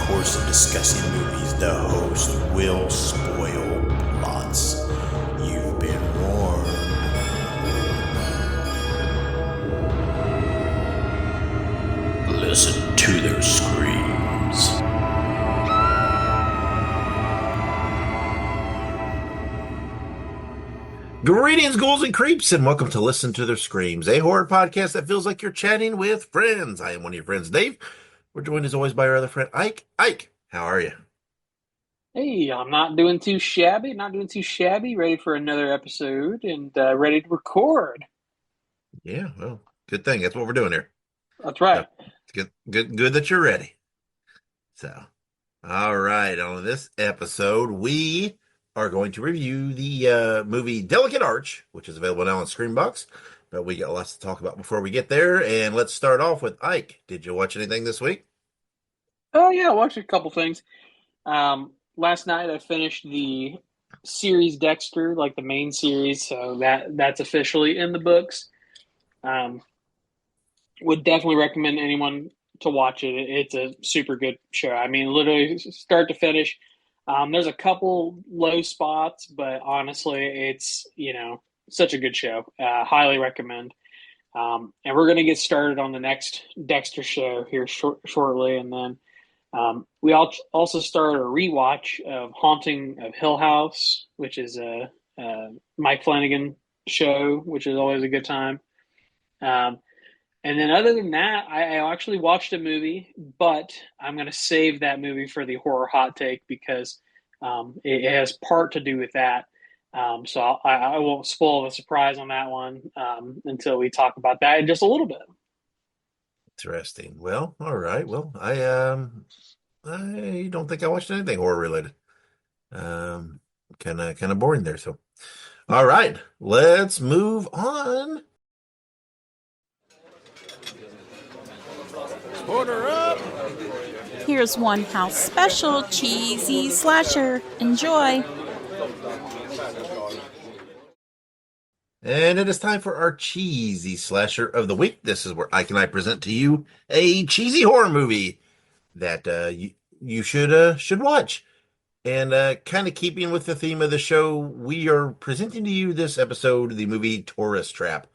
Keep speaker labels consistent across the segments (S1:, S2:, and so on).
S1: course of discussing movies, the host will spoil plots. You've been warned. Listen to their screams. Greetings, ghouls and creeps, and welcome to Listen to Their Screams, a horror podcast that feels like you're chatting with friends. I am one of your friends, Dave. We're joined as always by our other friend, Ike. Ike, how are you?
S2: Hey, I'm not doing too shabby, ready for another episode and ready to record.
S1: Yeah, well, good thing. That's what we're doing here.
S2: That's
S1: So
S2: right.
S1: it's good that you're ready. So, all right, on this episode, we are going to review the movie Delicate Arch, which is available now on Screenbox. But we got lots to talk about before we get there. And let's start off with Ike. Did you watch anything this week?
S2: Oh yeah, I watched a couple things. Last night I finished the series Dexter, like the main series, so that's officially in the books. Um, would definitely recommend anyone to watch it. It's a super good show. I mean, literally start to finish. There's a couple low spots, but honestly, it's such a good show. Highly recommend. And we're going to get started on the next Dexter show here shortly, and then we also started a rewatch of Haunting of Hill House, which is a Mike Flanagan show, which is always a good time. Um, and then other than that, I actually watched a movie, but I'm going to save that movie for the horror hot take because it has part to do with that. So I won't spoil the surprise on that one until we talk about that in just a little bit.
S1: Interesting. Well, all right. Well, I don't think I watched anything horror related. Um, kind of boring there. So, all right, let's move on. Order up.
S3: Here's one house special cheesy slasher. Enjoy.
S1: And it is time for our cheesy slasher of the week. This is where Ike and I present to you a cheesy horror movie that you should watch. And kind of keeping with the theme of the show, we are presenting to you this episode the movie Tourist Trap,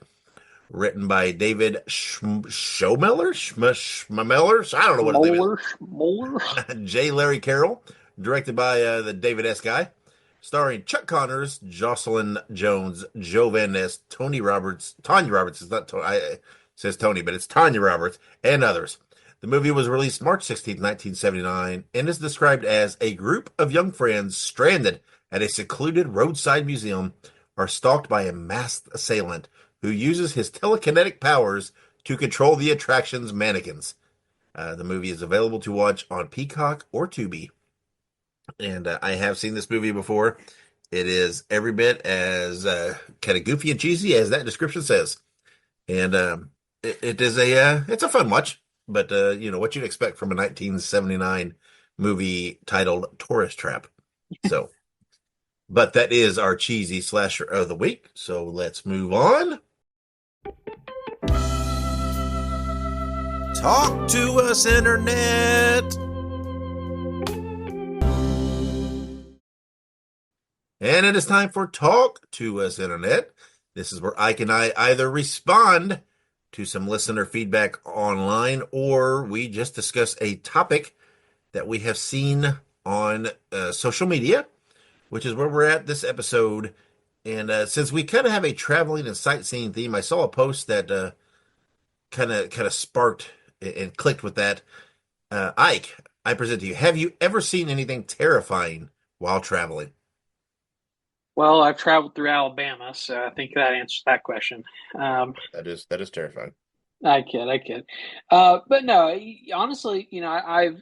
S1: written by David Schmiller. I don't know what his name is.
S2: Molar.
S1: J. Larry Carroll, directed by the David S. guy, starring Chuck Connors, Jocelyn Jones, Joe Van Ness, Tanya Roberts. It's not Tony, it says Tony, but it's Tanya Roberts, and others. The movie was released March 16, 1979, and is described as a group of young friends stranded at a secluded roadside museum are stalked by a masked assailant who uses his telekinetic powers to control the attraction's mannequins. The movie is available to watch on Peacock or Tubi. And I have seen this movie before. It is every bit as kind of goofy and cheesy as that description says. And it is it's a fun watch, but what you'd expect from a 1979 movie titled Tourist Trap. So, but that is our cheesy slasher of the week. So let's move on. Talk to us, Internet. And it is time for Talk to Us, Internet. This is where Ike and I either respond to some listener feedback online or we just discuss a topic that we have seen on social media, which is where we're at this episode. And since we kind of have a traveling and sightseeing theme, I saw a post that kind of sparked and clicked with that. Ike, I present to you. Have you ever seen anything terrifying while traveling?
S2: Well, I've traveled through Alabama, so I think that answers that question. Um,
S1: That is terrifying.
S2: I kid. But no, honestly, I've done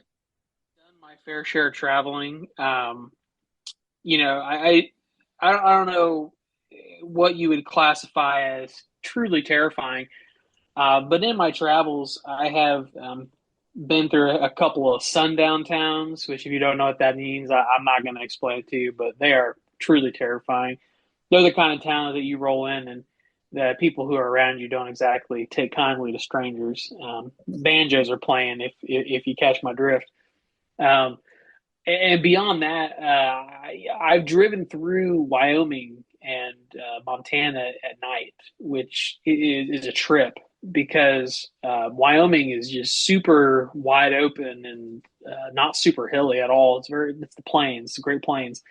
S2: my fair share of traveling. You know, I don't know what you would classify as truly terrifying, but in my travels, I have been through a couple of sundown towns, which if you don't know what that means, I'm not going to explain it to you, but they are truly terrifying. They're the kind of towns that you roll in and the people who are around you don't exactly take kindly to strangers. Banjos are playing if you catch my drift. Um, and beyond that, I've driven through Wyoming and Montana at night, which is a trip because Wyoming is just super wide open and not super hilly at all. It's the plains, the Great Plains.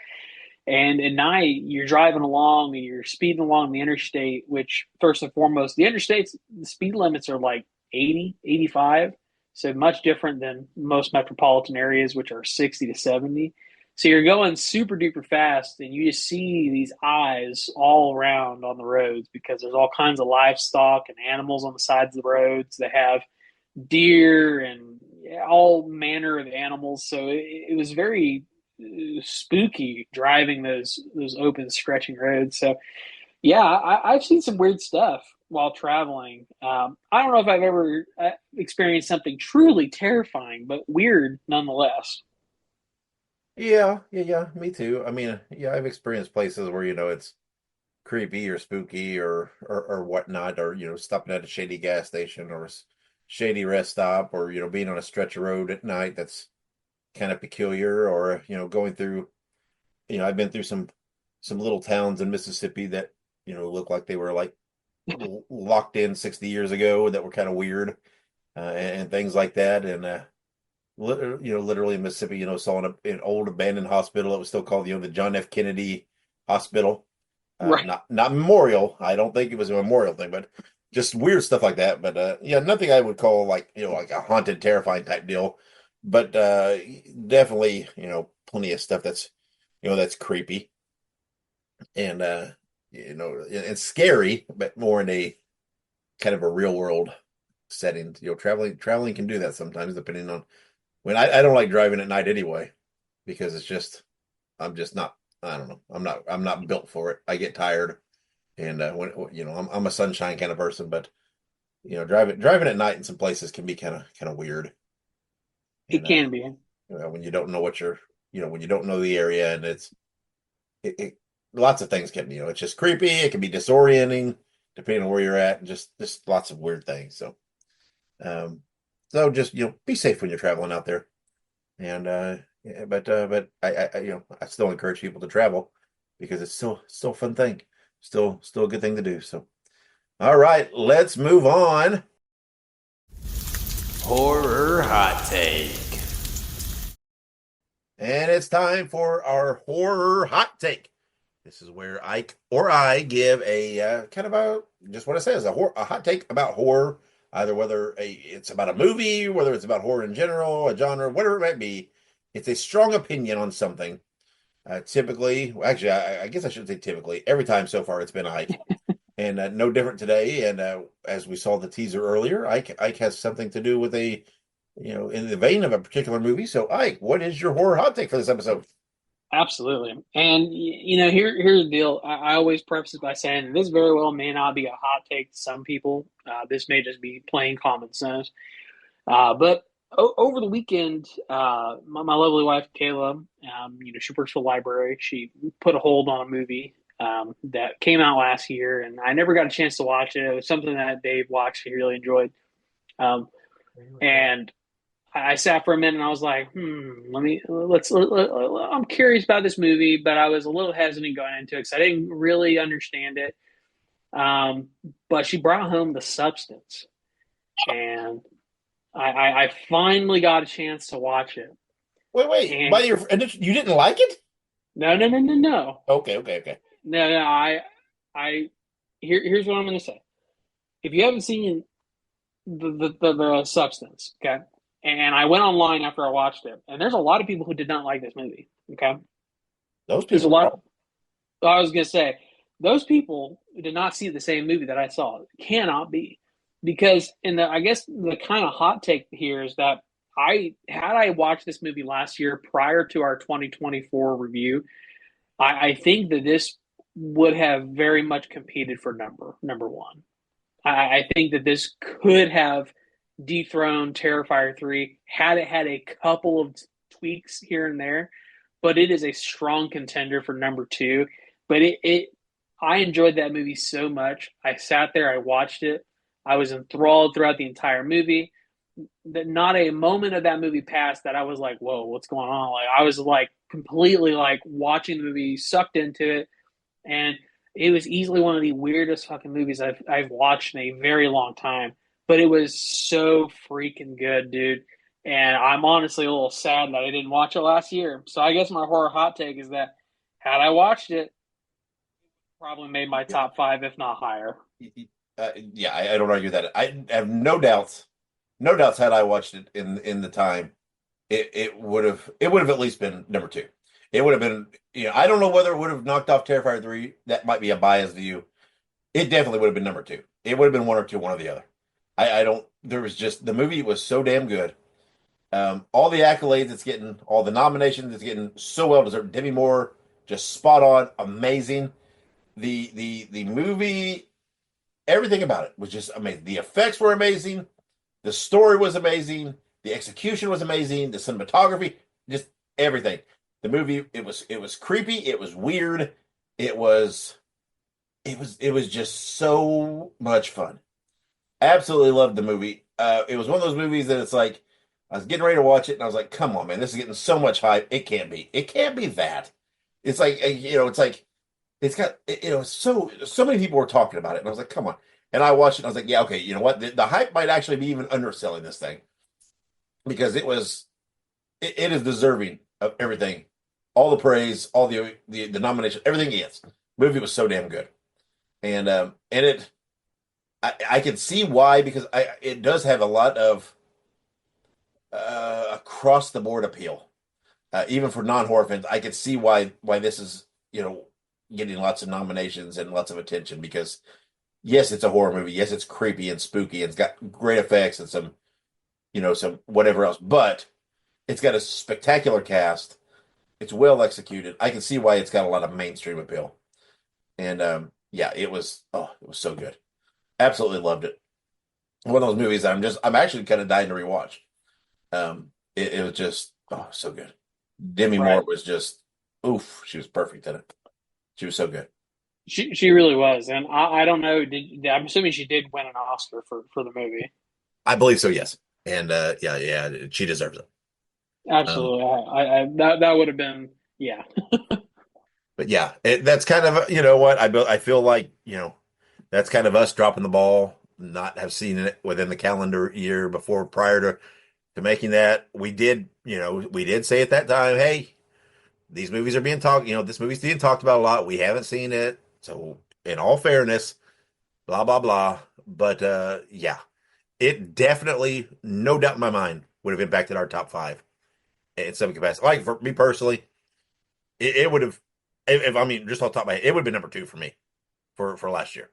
S2: And at night, you're driving along and you're speeding along the interstate, which, first and foremost, the interstates, the speed limits are like 80, 85. So much different than most metropolitan areas, which are 60 to 70. So you're going super duper fast and you just see these eyes all around on the roads because there's all kinds of livestock and animals on the sides of the roads that have deer and all manner of animals. So it was very spooky driving those open stretching roads. So yeah, I've seen some weird stuff while traveling. I don't know if I've ever experienced something truly terrifying, but weird nonetheless.
S1: Yeah, me too. I mean, yeah, I've experienced places where, it's creepy or spooky or whatnot, or, stopping at a shady gas station or shady rest stop, or, being on a stretch of road at night that's kind of peculiar, or, going through, I've been through some little towns in Mississippi that, look like they were like locked in 60 years ago, that were kind of weird, and things like that. And, literally in Mississippi, saw an old abandoned hospital that was still called, the John F. Kennedy Hospital.
S2: Right.
S1: Not memorial. I don't think it was a memorial thing, but just weird stuff like that. But yeah, nothing I would call like, like a haunted, terrifying type deal. But definitely, plenty of stuff that's creepy and and scary, but more in a kind of a real world setting. Traveling can do that sometimes, depending on when I don't like driving at night anyway, because I'm just not. I don't know. I'm not built for it. I get tired, and when I'm a sunshine kind of person, but driving at night in some places can be kind of weird.
S2: It
S1: And
S2: can be.
S1: when you don't know when you don't know the area, and it lots of things can, it's just creepy. It can be disorienting depending on where you're at, and just lots of weird things. Um, so just be safe when you're traveling out there. And yeah, but I still encourage people to travel because it's still a fun thing, still a good thing to do. So all right, let's move on.
S4: Horror hot take.
S1: And it's time for our horror hot take. This is where Ike or I give a kind of just what it says, a hot take about horror, either whether it's about a movie, whether it's about horror in general, a genre, whatever it might be. It's a strong opinion on something. Typically, well, actually, I guess I shouldn't say typically. Every time so far, it's been Ike, and no different today. And as we saw the teaser earlier, Ike has something to do with in the vein of a particular movie. So, Ike, what is your horror hot take for this episode?
S2: Absolutely. And here's the deal. I always preface it by saying this very well may not be a hot take to some people. This may just be plain common sense. But over the weekend, my lovely wife Kayla, she works for the library. She put a hold on a movie that came out last year, and I never got a chance to watch it. It was something that Dave watched; he really enjoyed. And I sat for a minute and I was like, I'm curious about this movie, but I was a little hesitant going into it because I didn't really understand it. But she brought home The Substance, and I finally got a chance to watch it.
S1: Wait.
S2: And
S1: You didn't like it?
S2: no.
S1: Okay.
S2: No, here's what I'm going to say. If you haven't seen the Substance, okay, and I went online after I watched it, and there's a lot of people who did not like this movie. Okay,
S1: Those
S2: there's a
S1: people are
S2: lot.
S1: wrong.
S2: I was gonna say those people did not see the same movie that I saw. It cannot be because I guess the kind of hot take here is that I watched this movie last year prior to our 2024 review. I think that this would have very much competed for number one. I think that this could have dethroned Terrifier 3 had it had a couple of tweaks here and there, but it is a strong contender for number two. But I enjoyed that movie so much. I sat there, I watched it, I was enthralled throughout the entire movie. that not a moment of that movie passed that I was like, whoa, what's going on? Like I was like completely like watching the movie, sucked into it, and it was easily one of the weirdest fucking movies I've watched in a very long time. But it was so freaking good, dude. And I'm honestly a little sad that I didn't watch it last year. So I guess my horror hot take is that had I watched it, probably made my top five, if not higher.
S1: Yeah, I don't argue that. I have no doubts. No doubts. Had I watched it in the time, it would have at least been number two. It would have been. I don't know whether it would have knocked off Terrifier 3. That might be a biased view. It definitely would have been number two. It would have been one or two, one or the other. I don't. There was just the movie was so damn good. All the accolades it's getting, all the nominations it's getting, so well deserved. Demi Moore, just spot on, amazing. The movie, everything about it was just amazing. The effects were amazing. The story was amazing. The execution was amazing. The cinematography, just everything. The movie, it was creepy. It was weird. It was just so much fun. Absolutely loved the movie. It was one of those movies that it's like I was getting ready to watch it, and I was like, "Come on, man, this is getting so much hype. It can't be. It can't be that." It's like it's like it's got so many people were talking about it, and I was like, "Come on." And I watched it, and I was like, "Yeah, okay, you know what? The hype might actually be even underselling this thing because it is deserving of everything, all the praise, all the nomination, everything it gets. The movie was so damn good, and it I can see why because it does have a lot of across the board appeal, even for non-horror fans. I can see why this is getting lots of nominations and lots of attention because yes, it's a horror movie. Yes, it's creepy and spooky. And it's got great effects and some whatever else, but it's got a spectacular cast. It's well executed. I can see why it's got a lot of mainstream appeal. And yeah, it was so good. Absolutely loved it. One of those movies I'm actually kind of dying to rewatch. It was just so good. Demi Moore was just oof. She was perfect in it. She was so good.
S2: She really was, and I don't know. I'm assuming she did win an Oscar for the movie.
S1: I believe so. Yes, and yeah, she deserves it.
S2: Absolutely, that would have been
S1: But yeah, that's kind of what I feel like that's kind of us dropping the ball, not have seen it within the calendar year before prior to making that. We did say at that time, hey, these movies are being talked, this movie's being talked about a lot. We haven't seen it. So in all fairness, blah, blah, blah. But yeah, it definitely, no doubt in my mind, would have impacted our top five in some capacity. Like for me personally, it would have, if I mean, just off the top of my head, it would have been number two for me for last year.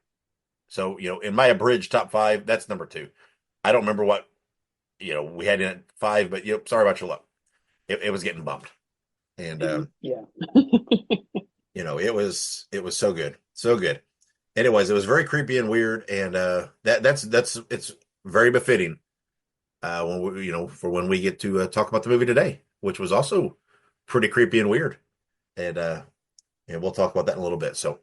S1: So, in my abridged top five, that's number two. I don't remember what, we had in at five, but sorry about your luck. It was getting bumped. And
S2: yeah.
S1: it was so good. So good. Anyways, it was very creepy and weird, and that's it's very befitting when for when we get to talk about the movie today, which was also pretty creepy and weird. And we'll talk about that in a little bit. So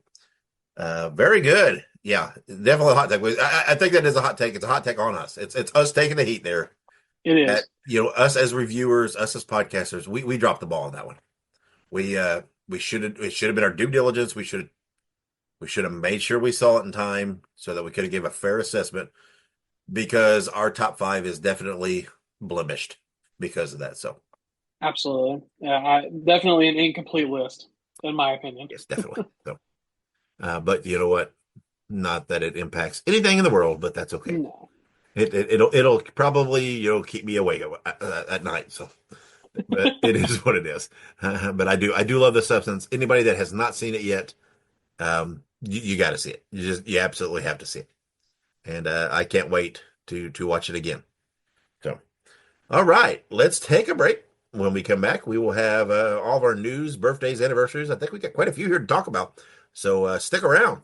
S1: very good. Yeah, definitely a hot take. I think that is a hot take. It's a hot take on us. It's us taking the heat there.
S2: It is.
S1: Us as reviewers, us as podcasters, we dropped the ball on that one. It should have been our due diligence. We should have made sure we saw it in time so that we could have gave a fair assessment because our top five is definitely blemished because of that. So
S2: absolutely. Yeah, definitely an incomplete list in my opinion.
S1: Yes, definitely. So but you know what? Not that it impacts anything in the world, but that's okay.
S2: No.
S1: It'll probably keep me awake at night. So, but it is what it is. But I do love the substance. Anybody that has not seen it yet, you got to see it. You absolutely have to see it. And I can't wait to watch it again. So, all right, let's take a break. When we come back, we will have all of our news, birthdays, anniversaries. I think we got quite a few here to talk about. So stick around.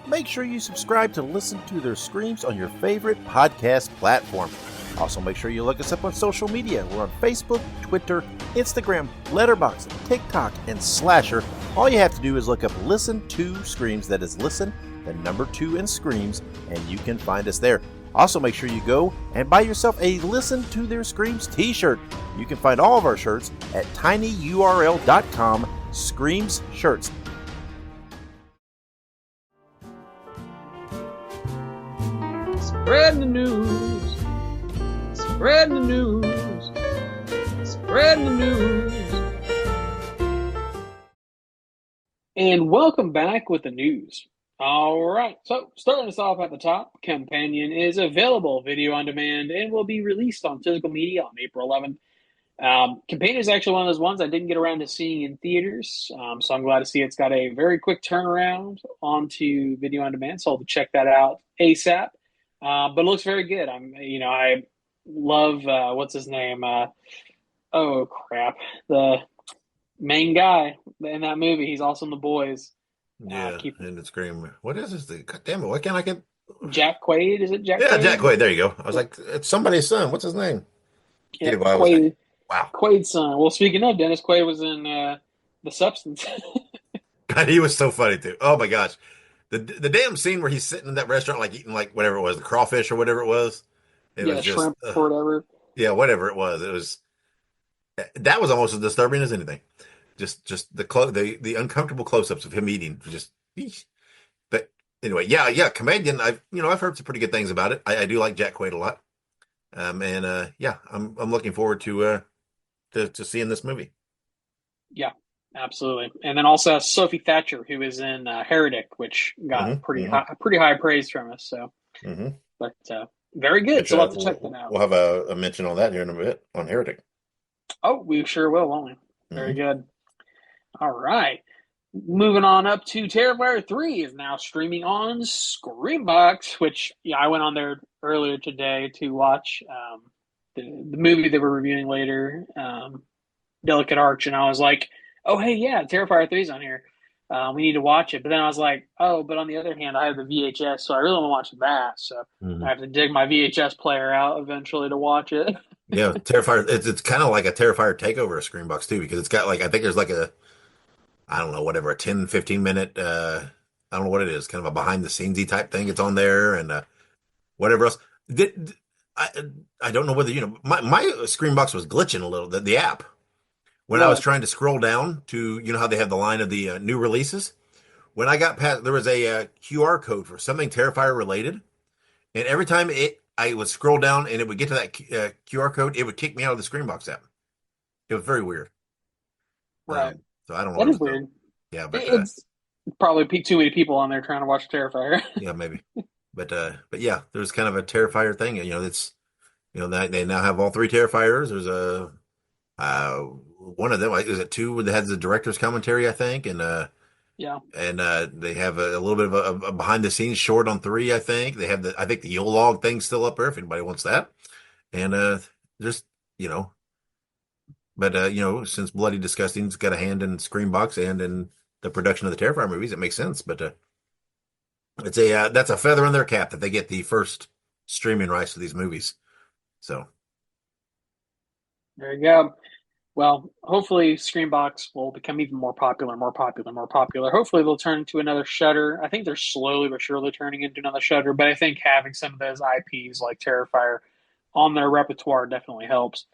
S4: Make sure you subscribe to listen to their screams on your favorite podcast platform. Also, make sure you look us up on social media. We're on Facebook, Twitter, Instagram, Letterboxd, TikTok, and Slasher. All you have to do is look up Listen to Screams. That is Listen the number 2 in Screams, and you can find us there. Also, make sure you go and buy yourself a Listen to Their Screams t-shirt. You can find all of our shirts at tinyurl.com/Screams Shirts.
S2: Spread the news. Spread the news. Spread the news. And welcome back with the news. All right, so starting us off at the top, Companion is available video on demand and will be released on physical media on April 11th. Companion is actually one of those ones I didn't get around to seeing in theaters, so I'm glad to see it's got a very quick turnaround onto video on demand, so I'll have to check that out ASAP. But it looks very good. I love what's his name? Oh crap, the main guy in that movie. He's also in The Boys.
S1: Yeah, and it's Scream. What is this? God damn it! Why can't I get
S2: Jack Quaid? Is it Jack?
S1: Yeah,
S2: Quaid?
S1: Jack Quaid. There you go. I was like, it's somebody's son. What's his name?
S2: Yeah,
S1: Anyway, I was like,
S2: Quaid.
S1: wow.
S2: Quaid's son. Well, speaking of, Dennis Quaid was in The Substance.
S1: God, he was so funny too. Oh my gosh, the damn scene where he's sitting in that restaurant, like eating like whatever it was, the crawfish or whatever it was. It was just
S2: shrimp or whatever.
S1: Yeah, whatever it was. It was that was almost as disturbing as anything. Just the uncomfortable close-ups of him eating. Just, eesh. But anyway, yeah. Comedian. I've heard some pretty good things about it. I do like Jack Quaid a lot. Yeah, I'm looking forward to seeing this movie.
S2: Yeah, absolutely. And then also Sophie Thatcher, who is in Heretic, which got pretty high praise from us. So, but very good.
S1: Which,
S2: so we'll have to check that out.
S1: We'll have a mention on that here in a bit on Heretic.
S2: Oh, we sure will, won't we? Very good. All right. Moving on up to Terrifier 3 is now streaming on Screambox, which I went on there earlier today to watch the movie they were reviewing later, Delicate Arch, and I was like, oh, hey, yeah, Terrifier 3 is on here. We need to watch it. But then I was like, oh, but on the other hand, I have the VHS, so I really want to watch that. So I have to dig my VHS player out eventually to watch it.
S1: Yeah, Terrifier. It's kind of like a Terrifier takeover of Screambox too, because it's got like, I think there's like a 10, 15 minute, I don't know what it is, kind of a behind the scenesy type thing. It's on there and whatever else. I don't know whether, my Screambox was glitching a little, the app. When I was trying to scroll down to, how they have the line of the new releases. When I got past, there was a QR code for something Terrifier related. And every time I would scroll down and it would get to that QR code, it would kick me out of the Screambox app. It was very weird.
S2: Right.
S1: So I don't know.
S2: That is weird.
S1: Yeah, but
S2: it's probably too many people on there trying to watch Terrifier.
S1: Yeah, maybe. But yeah, there's kind of a Terrifier thing. It's they now have all 3 Terrifiers. There's a one of them, is it 2 that has the director's commentary, I think, and
S2: yeah, and
S1: they have a little bit of a behind the scenes short on 3. I think they have the Yule log thing still up there if anybody wants that, and just but since Bloody Disgusting's got a hand in Screambox and in the production of the Terrifier movies, it makes sense. But it's that's a feather in their cap that they get the first streaming rights to these movies. So
S2: there you go. Well, hopefully Screambox will become even more popular. Hopefully they'll turn into another Shudder. I think they're slowly but surely turning into another Shudder, but I think having some of those IPs like Terrifier on their repertoire definitely helps.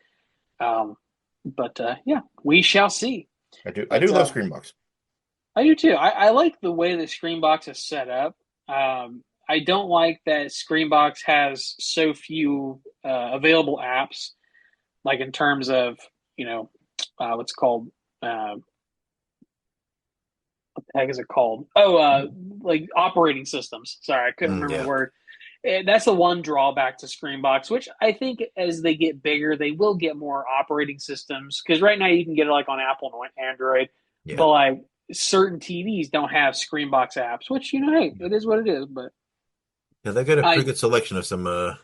S2: But yeah, we shall see.
S1: I do love Screambox.
S2: I do too. I like the way the Screambox is set up. I don't like that Screambox has so few available apps, like in terms of what's it called? What the heck is it called? Like operating systems. Sorry, I couldn't remember the word. That's the one drawback to Screambox, which I think as they get bigger, they will get more operating systems. Because right now you can get it like on Apple and Android, but like certain TVs don't have Screambox apps, which hey, it is what it is. But
S1: yeah, they got a pretty good selection of some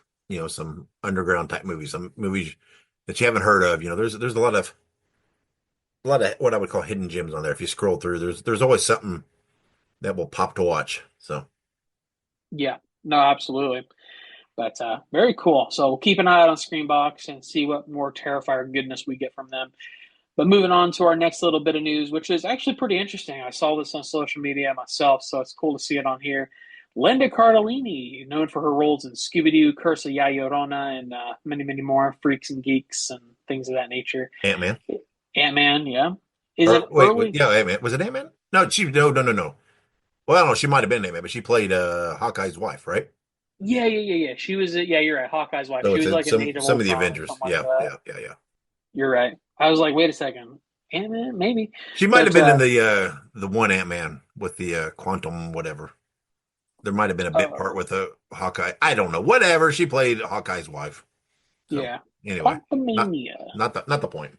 S1: some underground type movies, some movies that you haven't heard of. There's a lot of what I would call hidden gems on there. If you scroll through, there's always something that will pop to watch. So
S2: yeah, no, absolutely. But very cool. So we'll keep an eye out on Screambox and see what more Terrifier goodness we get from them. But moving on to our next little bit of news, which is actually pretty interesting. I saw this on social media myself, so it's cool to see it on here. Linda Cardellini, known for her roles in Scooby-Doo, Curse of Ya Llorona, and many, many more, Freaks and Geeks and things of that nature.
S1: Ant-Man.
S2: Ant-Man, yeah. Is
S1: Or
S2: an
S1: wait,
S2: early...
S1: yeah, Ant-Man. Was it Ant-Man? No. Well, I don't know. She might have been Ant-Man, but she played Hawkeye's wife, right?
S2: Yeah. She was, yeah, you're right, Hawkeye's wife.
S1: So
S2: She
S1: it's
S2: was like an Age of
S1: some of the
S2: Ultron or
S1: Avengers.
S2: something like
S1: Yeah,
S2: that.
S1: yeah.
S2: You're right. I was like, wait a second. Ant-Man? Maybe.
S1: She might have
S2: But
S1: been in the one Ant-Man with the quantum whatever. There might have been a bit part with a Hawkeye. I don't know. Whatever. She played Hawkeye's wife. So
S2: yeah.
S1: anyway,
S2: Quantumania.
S1: not the point.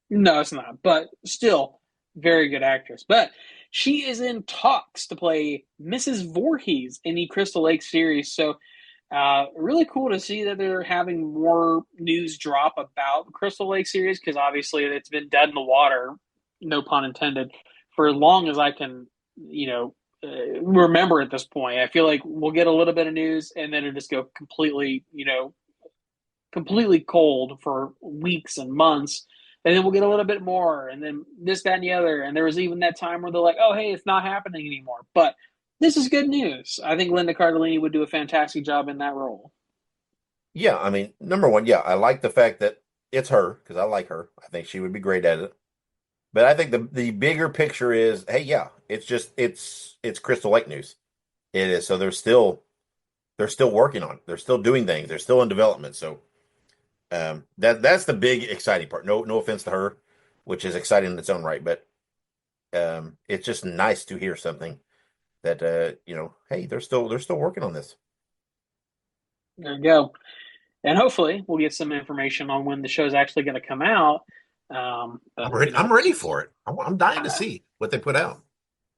S2: No, it's not. But still, very good actress. But she is in talks to play Mrs. Voorhees in the Crystal Lake series. So really cool to see that they're having more news drop about the Crystal Lake series because obviously it's been dead in the water, no pun intended, for as long as I can, remember at this point. I feel like we'll get a little bit of news and then it'll just go completely, completely cold for weeks and months. And then we'll get a little bit more, and then this, that, and the other. And there was even that time where they're like, oh, hey, it's not happening anymore. But this is good news. I think Linda Cardellini would do a fantastic job in that role.
S1: Yeah, I mean, number one, yeah, I like the fact that it's her because I like her. I think she would be great at it. But I think the bigger picture is, hey, yeah, it's Crystal Lake news. It is. So they're still working on it. They're still doing things. They're still in development. So that's the big exciting part. No offense to her, which is exciting in its own right, but it's just nice to hear something that hey, they're still working on this.
S2: There you go. And hopefully we'll get some information on when the show's actually going to come out.
S1: I'm
S2: But
S1: ready. I'm ready for it. I'm dying to see what they put out.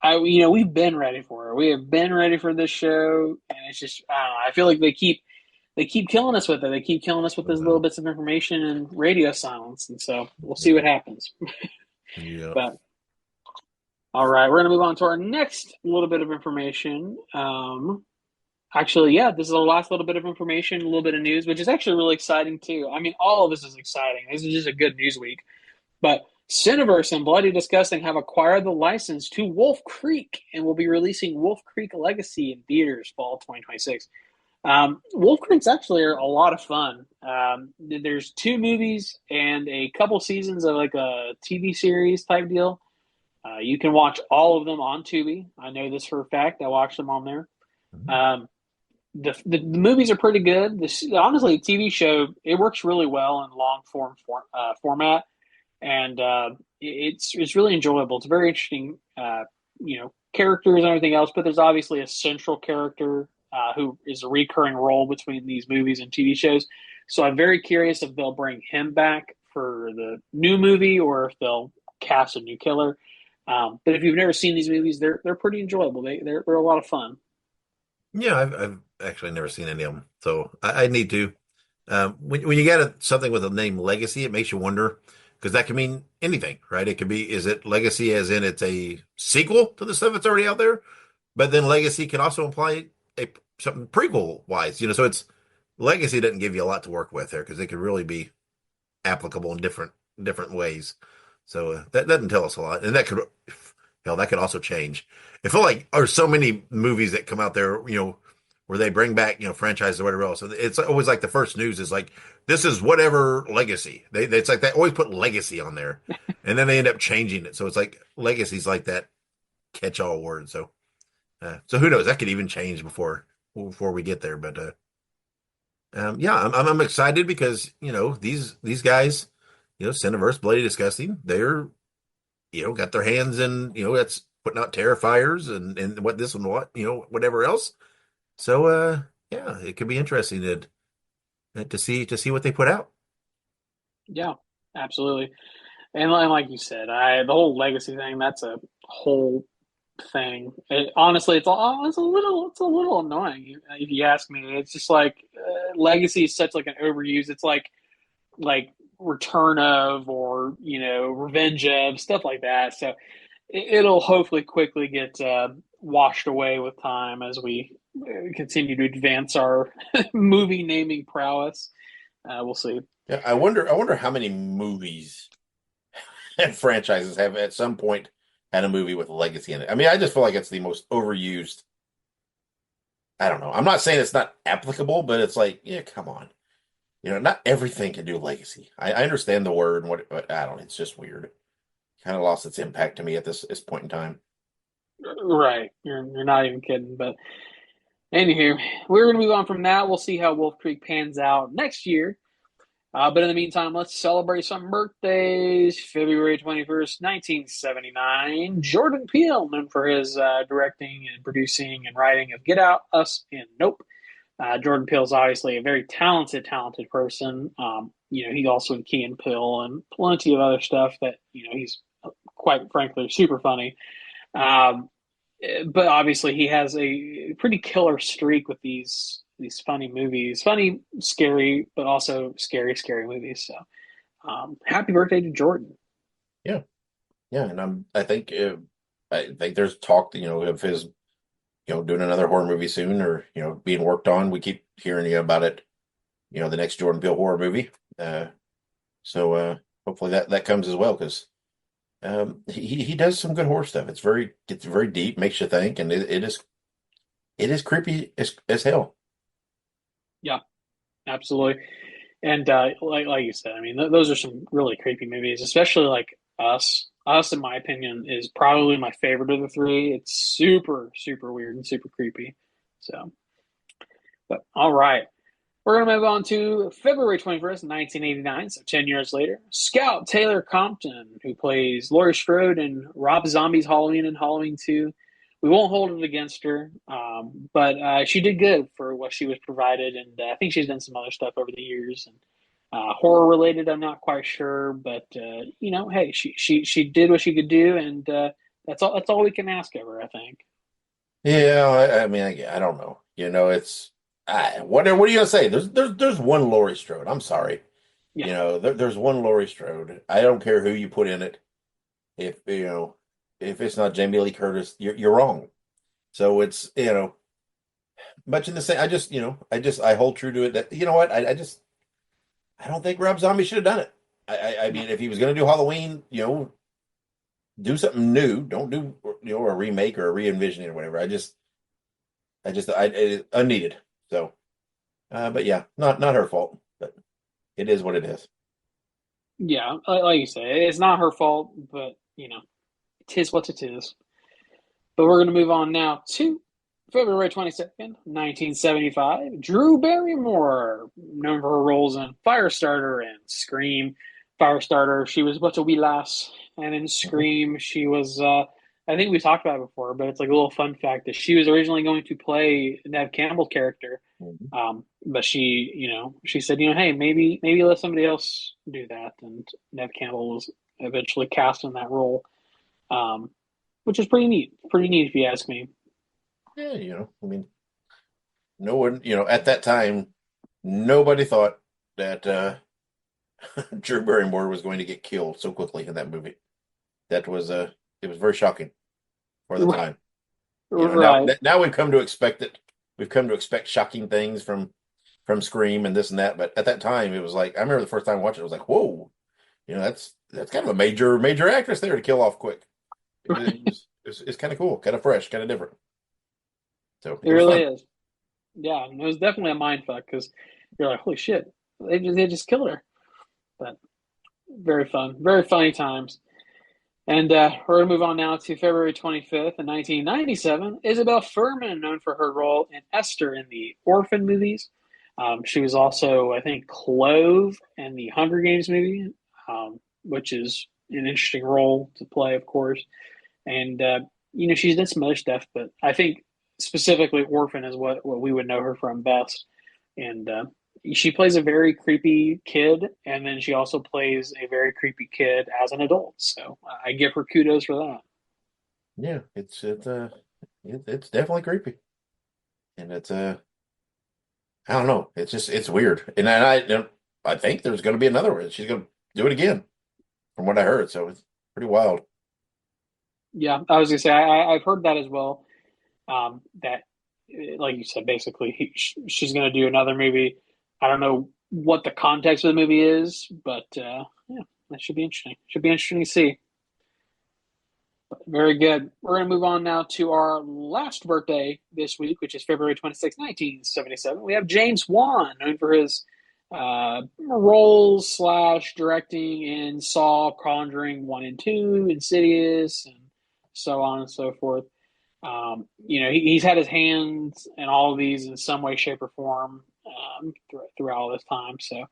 S2: we've been ready for it. We have been ready for this show, and it's just I don't know, I feel like they keep killing us with it. They keep killing us with those little bits of information and radio silence, and so we'll see what happens.
S1: Yeah.
S2: But all right, we're going to move on to our next little bit of information. Actually, yeah, this is the last little bit of information, a little bit of news, which is actually really exciting too. I mean, all of this is exciting. This is just a good news week. But Cineverse and Bloody Disgusting have acquired the license to Wolf Creek and will be releasing Wolf Creek Legacy in theaters fall 2026. Wolf Creek's actually a lot of fun. There's 2 movies and a couple seasons of like a TV series type deal. You can watch all of them on Tubi. I know this for a fact. I watched them on there. The movies are pretty good. Honestly, the TV show, it works really well in long format, and it's really enjoyable. It's very interesting, characters and everything else. But there's obviously a central character who is a recurring role between these movies and TV shows. So I'm very curious if they'll bring him back for the new movie or if they'll cast a new killer. But if you've never seen these movies, they're pretty enjoyable. They're a lot of fun.
S1: Yeah, I've actually never seen any of them, so I need to. When you get something with a name Legacy, it makes you wonder because that can mean anything, right? It could be, is it Legacy as in it's a sequel to the stuff that's already out there, but then Legacy can also imply something prequel wise, so it's Legacy doesn't give you a lot to work with there because it could really be applicable in different ways. So that doesn't tell us a lot, and that could also change. I feel like there's so many movies that come out there, where they bring back, franchises or whatever else. So it's always like the first news is like, this is whatever legacy. It's like they always put legacy on there, and then they end up changing it. So it's like legacy's like that catch-all word. So who knows? That could even change before we get there. But yeah, I'm excited because these guys, Cineverse, Bloody Disgusting, they're got their hands in, that's putting out Terrifiers and what this and whatever else. So, yeah, it could be interesting to see what they put out.
S2: Yeah, absolutely. And like you said, the whole legacy thing, that's a whole thing. Honestly, it's a little annoying if you ask me. It's just like legacy is such like an overuse. It's like Return of or Revenge of stuff like that. So it'll hopefully quickly get washed away with time as we continue to advance our movie naming prowess. We'll see.
S1: Yeah, I wonder how many movies and franchises have at some point had a movie with a legacy in it. I mean, I just feel like it's the most overused I don't know. I'm not saying it's not applicable, but it's like, yeah, come on. Not everything can do legacy. I understand the word and what, but I don't. It's just weird. Kind of lost its impact to me at this point in time.
S2: Right. You're not even kidding. But anywho, we're going to move on from that. We'll see how Wolf Creek pans out next year. But in the meantime, let's celebrate some birthdays. February 21st, 1979. Jordan Peele, known for his directing and producing and writing of Get Out, Us, and Nope. Jordan Peele is obviously a very talented person. He also in Key and Peele and plenty of other stuff that, he's quite frankly super funny. Um, but obviously he has a pretty killer streak with these funny movies, funny, scary, but also scary movies. So, happy birthday to Jordan.
S1: Yeah, yeah, and I think there's talk, of his, doing another horror movie soon, or being worked on. We keep hearing about it. The next Jordan Peele horror movie. So hopefully that comes as well, because he does some good horror stuff. Gets very deep, makes you think, and it is creepy as hell.
S2: Yeah, absolutely. And like you said, I mean, those are some really creepy movies, especially like Us. Us, in my opinion, is probably my favorite of the three. It's super, super weird and super creepy. So, but all right. We're going to move on to February 21st, 1989, so 10 years later. Scout Taylor Compton, who plays Laurie Strode in Rob Zombie's Halloween and Halloween 2. We won't hold it against her, but she did good for what she was provided, and I think she's done some other stuff over the years. And horror related, I'm not quite sure, but hey, she did what she could do, and that's all we can ask of her, I think.
S1: Yeah, I mean, I don't know. It's what are you gonna say? There's one Laurie Strode. I'm sorry.
S2: Yeah,
S1: There's one Laurie Strode. I don't care who you put in it. If it's not Jamie Lee Curtis, you're wrong. So it's much in the same. I hold true to it. That you know what I don't think Rob Zombie should have done it. I
S2: no,
S1: mean, if he was gonna do Halloween, do something new. Don't do a remake or a re-envisioning or whatever. It's unneeded. So, but yeah, not her fault, but it is what it is.
S2: yeah, like you say, it's not her fault, but it is what it is. But we're going to move on now to February 22nd, 1975. Drew Barrymore, known for her roles in Firestarter and Scream. Firestarter, she was but a wee lass. And in
S1: Mhm.
S2: Scream, she was, I think we talked about it before, but it's like a little fun fact that she was originally going to play Nev Campbell character.
S1: Mhm.
S2: But she said, hey, maybe let somebody else do that. And Nev Campbell was eventually cast in that role. Um, which is pretty neat. Pretty neat if you ask me.
S1: Yeah, I mean, no one, at that time, nobody thought that Drew Barrymore was going to get killed so quickly in that movie. That was it was very shocking for the time. Now
S2: Right.
S1: now we've come to expect it. We've come to expect shocking things from Scream and this and that. But at that time, it was like I remember the first time watching it, I was like, "Whoa, that's kind of a major actress there to kill off quick." It's kind of cool, kind of fresh, kind of different. So
S2: It
S1: it was
S2: really
S1: fun.
S2: is. Yeah, it was definitely a mind fuck because you're like, holy shit, they just killed her. But very fun, very funny times. And we're gonna move on now to February 25th, 1997. Isabel Furman, known for her role in Esther in the Orphan movies. She was also, I think, Clove in the Hunger Games movie, which is an interesting role to play, of course. And she's done some other stuff, but I think specifically Orphan is what we would know her from best. And she plays a very creepy kid, and then she also plays a very creepy kid as an adult. So I give her kudos for that.
S1: Yeah, it's definitely creepy, and I don't know. It's weird, and I think there's going to be another one. She's going to do it again, from what I heard. So it's pretty wild.
S2: Yeah, I was gonna say I've heard that as well. That, like you said, basically she's gonna do another movie. I don't know what the context of the movie is, but yeah, that should be interesting. Should be interesting to see. Very good. We're going to move on now to our last birthday this week, which is February 26, 1977. We have James Wan, known for his roles / directing in Saw, Conjuring 1 and 2, Insidious, and so on and so forth. He's had his hands in all of these in some way, shape, or form throughout all this time. So,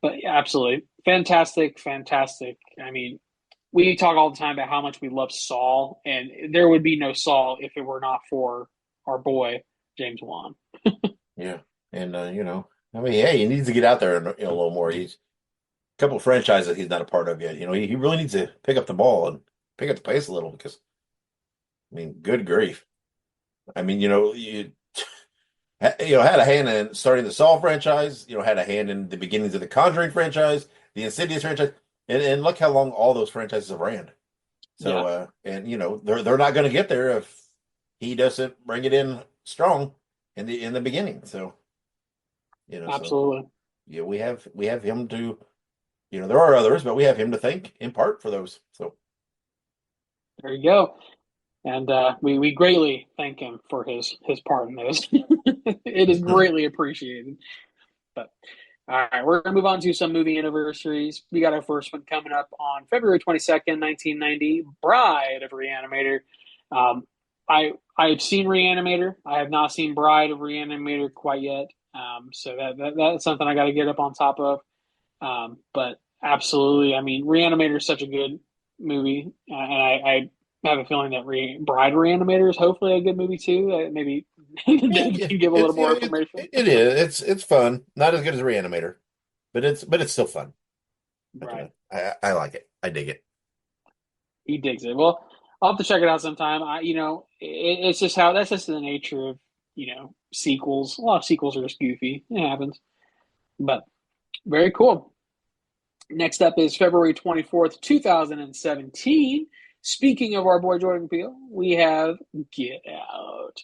S2: but yeah, absolutely. Fantastic. I mean, we talk all the time about how much we love Saul, and there would be no Saul if it were not for our boy James Wan.
S1: Yeah, and I mean, hey, he needs to get out there a little more. He's a couple of franchises he's not a part of yet. He really needs to pick up the ball and pick up the pace a little because, I mean, good grief. I mean, you had a hand in starting the Saw franchise. Had a hand in the beginnings of the Conjuring franchise, the Insidious franchise, and look how long all those franchises have ran. So, and they're not going to get there if he doesn't bring it in strong in the beginning. So,
S2: absolutely.
S1: So, yeah, we have him to, there are others, but we have him to thank in part for those. So
S2: there you go. And we greatly thank him for his part in this. It is greatly appreciated. But all right, we're going to move on to some movie anniversaries. We got our first one coming up on February 22nd, 1990, Bride of Reanimator. I've seen Reanimator. I have not seen Bride of Reanimator quite yet. So that's something I got to get up on top of. But absolutely, I mean, Reanimator is such a good movie, and I have a feeling that Bride Reanimator is hopefully a good movie too. Maybe Dave can give a little more information.
S1: It is. It's fun. Not as good as Reanimator, but it's still fun.
S2: Right.
S1: I like it. I dig it.
S2: He digs it. Well, I'll have to check it out sometime. It's just that's just the nature of sequels. A lot of sequels are just goofy. It happens, but very cool. Next up is February 24th, 2017. Speaking of our boy Jordan Peele, we have Get Out.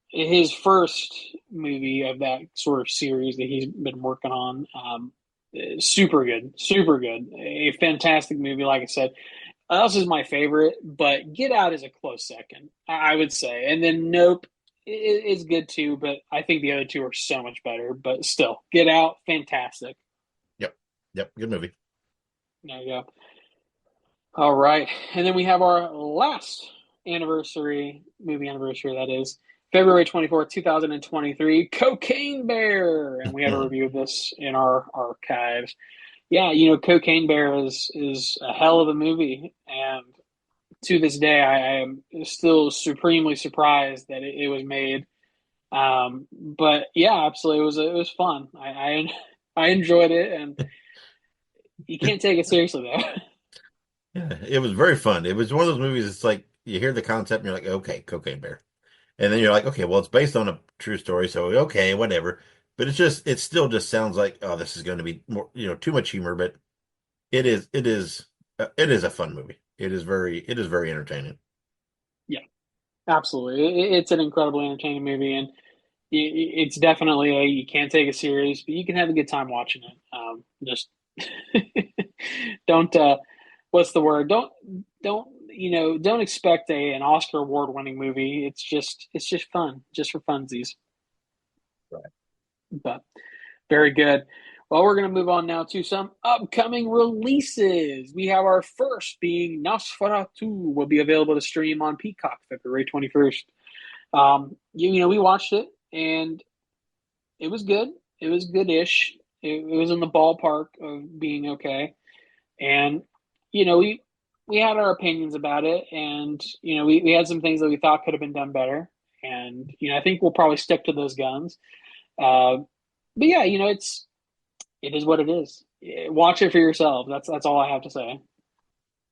S2: His first movie of that sort of series that he's been working on. Super good. A fantastic movie, like I said. This is my favorite, but Get Out is a close second, I would say. And then Nope is good too, but I think the other two are so much better. But still, Get Out, fantastic.
S1: Yep, good movie.
S2: There you go. All right. And then we have our last movie anniversary, that is February 24th, 2023, Cocaine Bear. And we have a review of this in our archives. Yeah, Cocaine Bear is a hell of a movie. And to this day, I am still supremely surprised that it was made. But yeah, absolutely. It was fun. I enjoyed it, and you can't take it seriously though.
S1: Yeah, it was very fun. It was one of those movies. It's like you hear the concept and you're like, okay, Cocaine Bear, and then you're like, okay, well, it's based on a true story, so okay, whatever. But it still just sounds like, oh, this is going to be more, too much humor. But it is a fun movie. It is very entertaining.
S2: Yeah, absolutely. It's an incredibly entertaining movie, and it's definitely you can't take it serious, but you can have a good time watching it. Just don't. What's the word? Don't expect an Oscar award winning movie. It's just fun, just for funsies.
S1: Right.
S2: But very good. Well, we're going to move on now to some upcoming releases. We have our first being Nosferatu will be available to stream on Peacock February 21st. We watched it and it was good. It was good-ish. It was in the ballpark of being okay. And we had our opinions about it, and we had some things that we thought could have been done better. And I think we'll probably stick to those guns. But yeah, it is what it is. Watch it for yourself. That's all I have to say.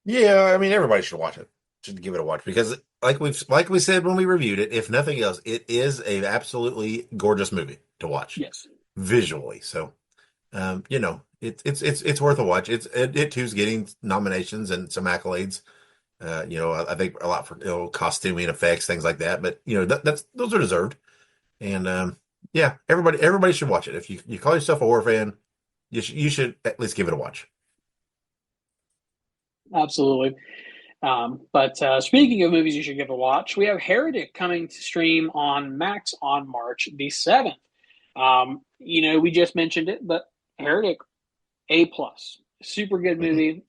S1: Yeah, I mean everybody should watch it. Should give it a watch because, like we said when we reviewed it, if nothing else, it is a absolutely gorgeous movie to watch.
S2: Yes,
S1: visually. So, it's worth a watch. It too's getting nominations and some accolades. I think a lot for costuming effects, things like that. But those are deserved. And yeah, everybody should watch it. If you call yourself a horror fan, you should at least give it a watch.
S2: Absolutely. But speaking of movies you should give a watch, we have Heretic coming to stream on Max on March the 7th. We just mentioned it, but Heretic, A+. Super good movie.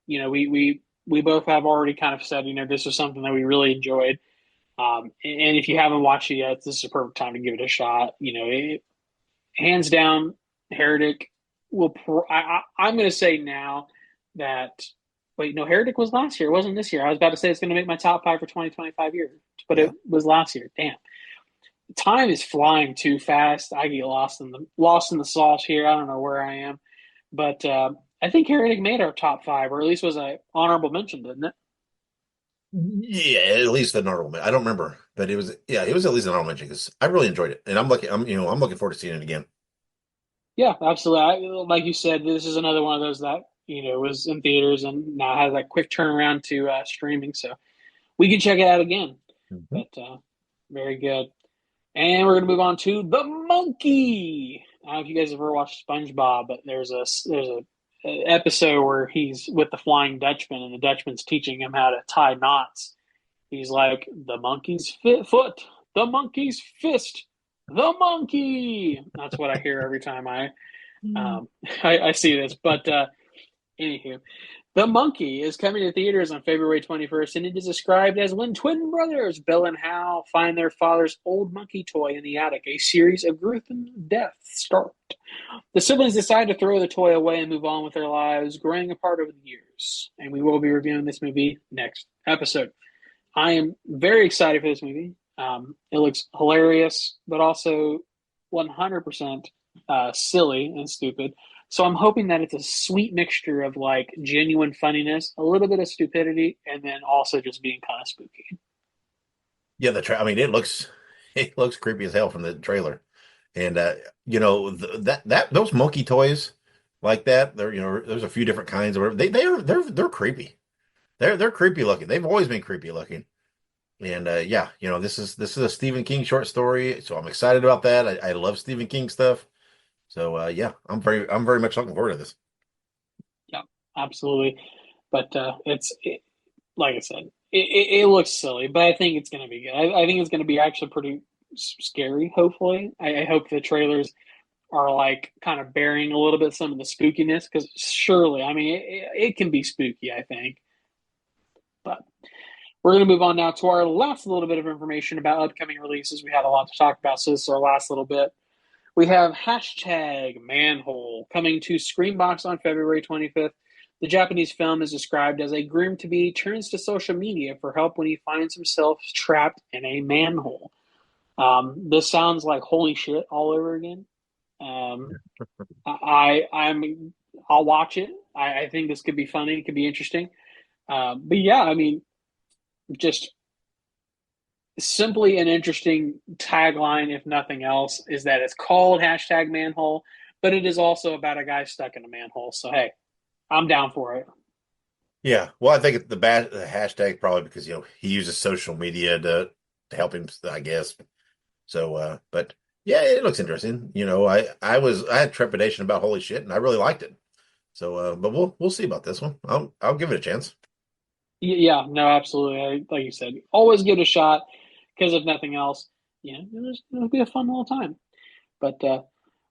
S2: We both have already kind of said, this was something that we really enjoyed. And if you haven't watched it yet, this is a perfect time to give it a shot. Hands down, Heretic will. I'm going to say now that. Wait, no, Heretic was last year. It wasn't this year. I was about to say it's going to make my top 5 for 2025 years, but It was last year. Damn, time is flying too fast. I get lost in the sauce here. I don't know where I am, but I think Heretic made our top 5, or at least was an honorable mention, didn't it?
S1: Yeah, at least an honorable mention. I don't remember, but it was at least an honorable mention because I really enjoyed it, and I'm looking forward to seeing it again.
S2: Yeah, absolutely. Like you said, this is another one of those that was in theaters and now has that quick turnaround to streaming, so we can check it out again.
S1: Mm-hmm.
S2: But very good. And we're gonna move on to The Monkey. I don't know if you guys have ever watched SpongeBob, but there's a episode where he's with the Flying Dutchman, and the Dutchman's teaching him how to tie knots. He's like, the monkey's foot, the monkey's fist, the monkey. That's what I hear every time I see this. But anywho, The Monkey is coming to theaters on February 21st, and it is described as when twin brothers Bill and Hal find their father's old monkey toy in the attic. A series of gruesome deaths start. The siblings decide to throw the toy away and move on with their lives, growing apart over the years. And we will be reviewing this movie next episode. I am very excited for this movie. It looks hilarious, but also 100% silly and stupid. So I'm hoping that it's a sweet mixture of like genuine funniness, a little bit of stupidity, and then also just being kind of spooky.
S1: Yeah, it looks creepy as hell from the trailer, and those monkey toys like that. There's a few different kinds of whatever. They're creepy. They're creepy looking. They've always been creepy looking, and this is a Stephen King short story, so I'm excited about that. I love Stephen King stuff. So I'm very much looking forward to this.
S2: Yeah, absolutely. But like I said, it looks silly, but I think it's going to be good. I think it's going to be actually pretty scary. Hopefully, I hope the trailers are like kind of bearing a little bit some of the spookiness, because surely, it can be spooky, I think. But we're going to move on now to our last little bit of information about upcoming releases. We had a lot to talk about, so this is our last little bit. We have #Manhole coming to Screambox on February 25th. The Japanese film is described as a groom-to-be turns to social media for help when he finds himself trapped in a manhole. This sounds like holy shit all over again. I'll watch it. I think this could be funny. It could be interesting. But yeah, just simply an interesting tagline, if nothing else, is that it's called #Manhole, but it is also about a guy stuck in a manhole. So, hey, I'm down for it.
S1: Yeah, well, I think it's the hashtag probably because he uses social media to help him, I guess. So, but yeah, it looks interesting. I had trepidation about holy shit, and I really liked it. So, but we'll see about this one. I'll give it a chance.
S2: Yeah, no, absolutely. Like you said, always give it a shot. Because if nothing else, it'll be a fun little time. But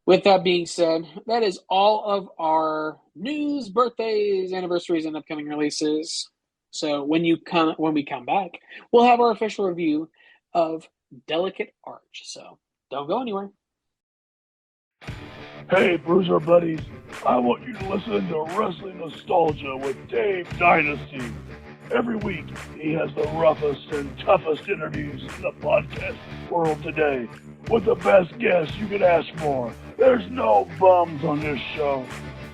S2: with that being said, that is all of our news, birthdays, anniversaries, and upcoming releases. So when we come back, we'll have our official review of Delicate Arch. So don't go anywhere.
S5: Hey, Bruiser buddies, I want you to listen to Wrestling Nostalgia with Dave Dynasty. Every week, he has the roughest and toughest interviews in the podcast world today, with the best guests you could ask for. There's no bums on this show.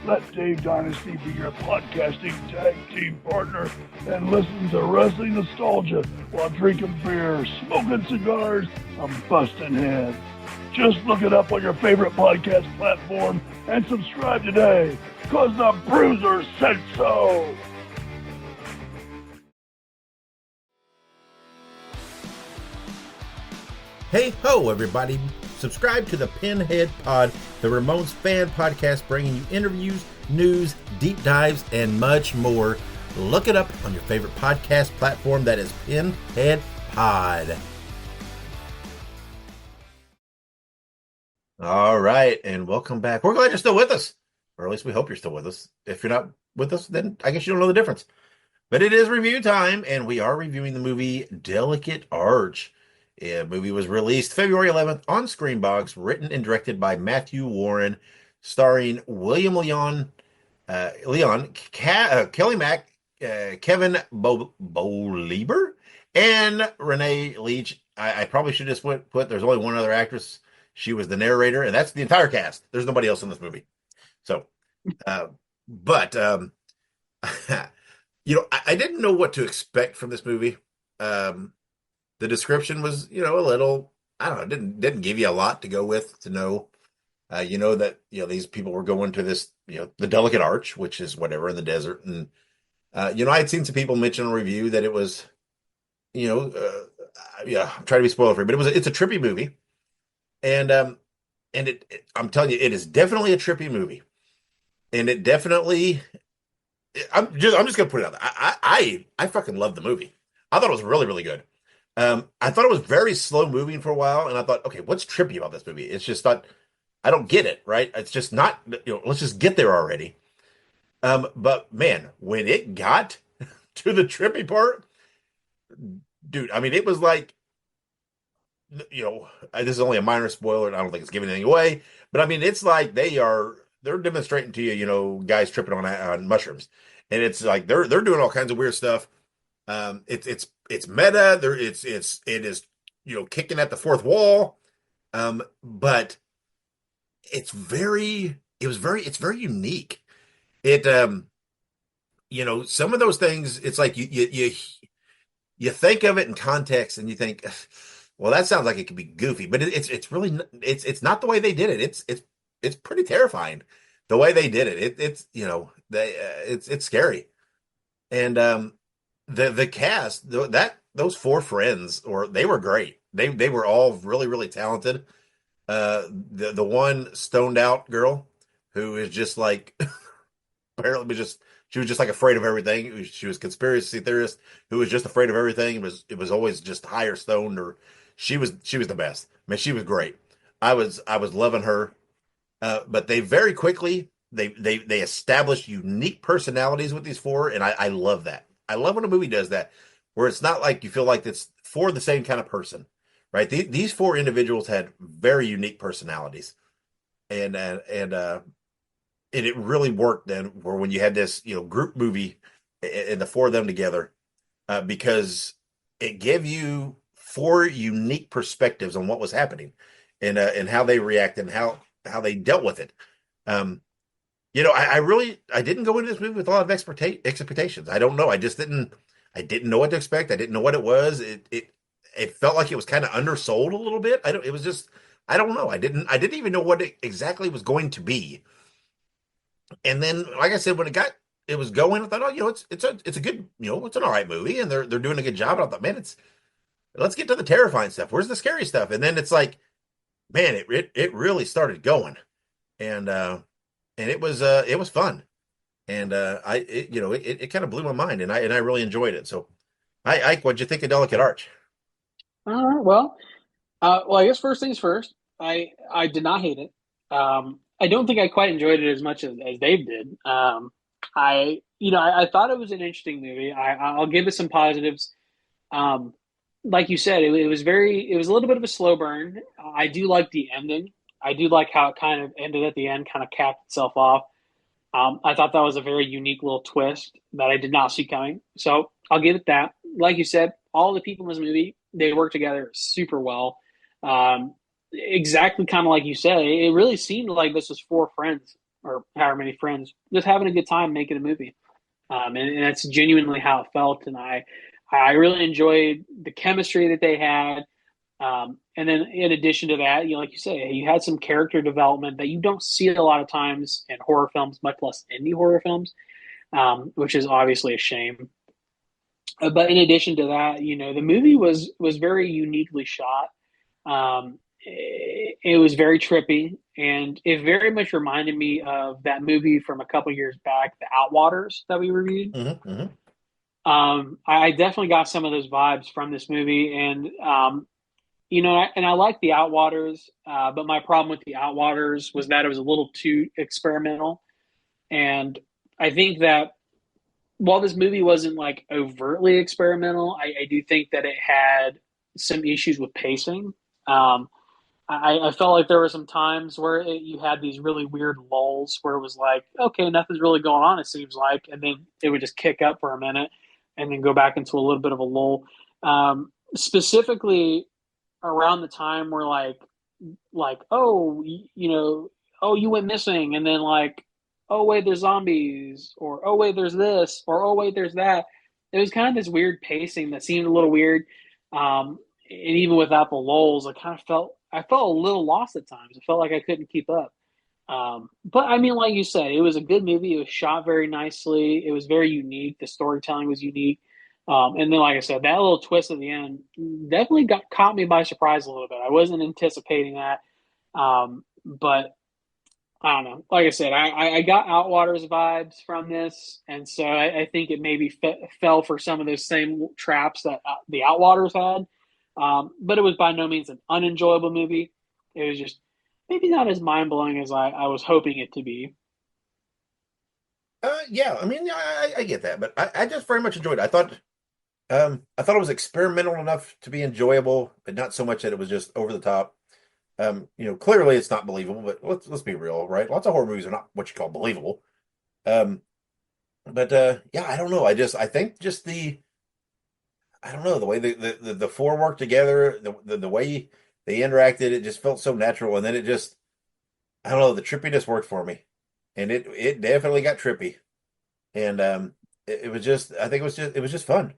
S5: Let Dave Dynasty be your podcasting tag team partner and listen to Wrestling Nostalgia while drinking beer, smoking cigars, and busting heads. Just look it up on your favorite podcast platform and subscribe today, because the Bruiser said so.
S4: Hey ho, everybody. Subscribe to the Pinhead Pod, the Ramones fan podcast, bringing you interviews, news, deep dives, and much more. Look it up on your favorite podcast platform. That is Pinhead Pod. All right, and welcome back. We're glad you're still with us, or at least we hope you're still with us. If you're not with us, then I guess you don't know the difference. But it is review time, and we are reviewing the movie Delicate Arch. The movie was released February 11th on Screenbox, written and directed by Matthew Warren, starring William Kelly Mack, Kevin Bolieber, and Renee Leach. I probably should just put there's only one other actress. She was the narrator, and that's the entire cast. There's nobody else in this movie. So, but I didn't know what to expect from this movie. The description was, a little, I don't know, didn't give you a lot to go with to know. That these people were going to this, the Delicate Arch, which is whatever in the desert, and I had seen some people mention in a review that it was, I'm trying to be spoiler free, but it's a trippy movie, and I'm telling you, it is definitely a trippy movie, and it definitely. I'm just gonna put it out there. I fucking love the movie. I thought it was really, really good. I thought it was very slow moving for a while, and I thought, okay, what's trippy about this movie? It's just not. I don't get it, right? It's just not. Let's just get there already. But man, when it got to the trippy part, dude, I mean, it was like, this is only a minor spoiler, and I don't think it's giving anything away. But I mean, it's like they're demonstrating to you, guys tripping on mushrooms, and it's like they're doing all kinds of weird stuff. It's meta. It is kicking at the fourth wall. But it's very unique. It some of those things, it's like you think of it in context and you think, well, that sounds like it could be goofy, but it's really it's not the way they did it. It's pretty terrifying the way they did it. It's scary. And the cast, those four friends, they were great. They were all really, really talented. The one stoned out girl who is just like apparently she was just like afraid of everything. She was a conspiracy theorist who was just afraid of everything. It was always just high or stoned, or she was the best. I mean, she was great. I was loving her. But they very quickly they established unique personalities with these four, and I love that. I love when a movie does that, where it's not like you feel like it's for the same kind of person, right? These four individuals had very unique personalities, and it really worked then. Where when you had this group movie and the four of them together, because it gave you four unique perspectives on what was happening, and how they reacted and how they dealt with it. I didn't go into this movie with a lot of expectations. I don't know. I didn't know what to expect. I didn't know what it was. It felt like it was kind of undersold a little bit. It was just, I don't know. I didn't even know what it exactly was going to be. And then, like I said, when it was going, I thought, oh, it's a good, it's an all right movie, and they're doing a good job. And I thought, man, let's get to the terrifying stuff. Where's the scary stuff? And then it's like, man, it really started going, and it was fun, and it kind of blew my mind, and I really enjoyed it. So, Ike, what'd you think of Delicate Arch?
S2: All right. Well, I guess first things first. I did not hate it. I don't think I quite enjoyed it as much as Dave did. I thought it was an interesting movie. I'll give it some positives. Like you said, it was a little bit of a slow burn. I do like the ending. I do like how it kind of ended at the end, kind of capped itself off. I thought that was a very unique little twist that I did not see coming. So I'll give it that. Like you said, all the people in this movie, they work together super well. Exactly kind of like you said, it really seemed like this was four friends, or however many friends, just having a good time making a movie. And that's genuinely how it felt. And I really enjoyed the chemistry that they had. And then in addition to that, like you say, you had some character development that you don't see a lot of times in horror films, much less indie horror films, which is obviously a shame. But in addition to that, the movie was very uniquely shot. It was very trippy, and it very much reminded me of that movie from a couple years back, The Outwaters, that we reviewed.
S1: Mm-hmm, mm-hmm.
S2: I definitely got some of those vibes from this movie, and and I like the Outwaters, but my problem with the Outwaters was that it was a little too experimental, and I think that while this movie wasn't like overtly experimental, I do think that it had some issues with pacing. Um, I felt like there were some times where you had these really weird lulls where it was like, okay, nothing's really going on, it seems like, and then it would just kick up for a minute and then go back into a little bit of a lull. Specifically around the time where oh, oh, you went missing, and then like, oh wait, there's zombies, or oh wait, there's this, or oh wait, there's that. It was kind of this weird pacing that seemed a little weird. And even without the lulls, I felt a little lost at times. I felt like I couldn't keep up. But I mean, like you said, it was a good movie. It was shot very nicely. It was very unique. The storytelling was unique. And then, like I said, that little twist at the end definitely caught me by surprise a little bit. I wasn't anticipating that. But I don't know. Like I said, I got Outwaters vibes from this, and so I think it maybe fell for some of those same traps that the Outwaters had. But it was by no means an unenjoyable movie. It was just maybe not as mind blowing as I was hoping it to be.
S4: Yeah, I mean, I get that, but I just very much enjoyed it. I thought it was experimental enough to be enjoyable, but not so much that it was just over the top. Clearly it's not believable, but let's be real, right? Lots of horror movies are not what you call believable. Um, but yeah, I don't know. I think just I don't know, the way the four worked together, the way they interacted, it just felt so natural, and then it just I don't know, the trippiness worked for me, and it definitely got trippy, and it was just I think it was just fun.